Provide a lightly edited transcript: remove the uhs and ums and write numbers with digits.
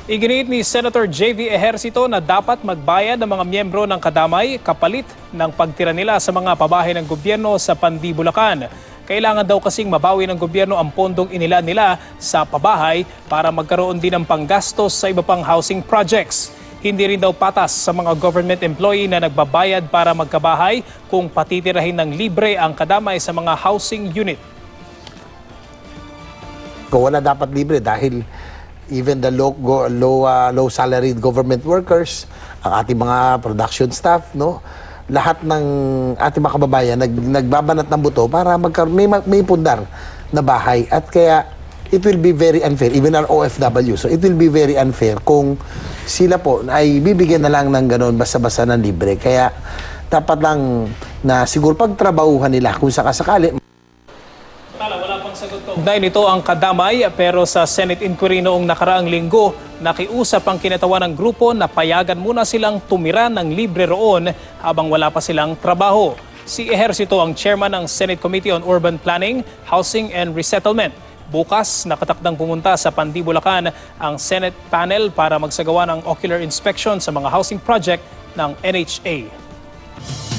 Iginiit ni Senator J.V. Ejercito na dapat magbayad ng mga miyembro ng kadamay kapalit ng pagtira nila sa mga pabahay ng gobyerno sa Pandi, Bulacan. Kailangan daw kasing mabawi ng gobyerno ang pondong inilaan nila sa pabahay para magkaroon din ng panggastos sa iba pang housing projects. Hindi rin daw patas sa mga government employee na nagbabayad para magkabahay kung patitirahin ng libre ang kadamay sa mga housing unit. Wala dapat libre dahil even the low salaried government workers, ang ating mga production staff, no, lahat ng ating mga kababayan nagbabanat ng buto para may pundar na bahay. At kaya it will be very unfair, even our OFW. So it will be very unfair kung sila po ay bibigyan na lang ng gano'n basta-basta ng libre. Kaya dapat lang na siguro pagtrabahuhan nila kung sakasakali. Wala pang sagot kaugnay nito ang kadamay, pero sa Senate inquiry noong nakaraang linggo, nakiusap ang kinatawan ng grupo na payagan muna silang tumira ng libre roon habang wala pa silang trabaho. Si Ejercito ang chairman ng Senate Committee on Urban Planning, Housing and Resettlement. Bukas, nakatakdang pumunta sa Pandi, Bulacan ang Senate panel para magsagawa ng ocular inspection sa mga housing project ng NHA.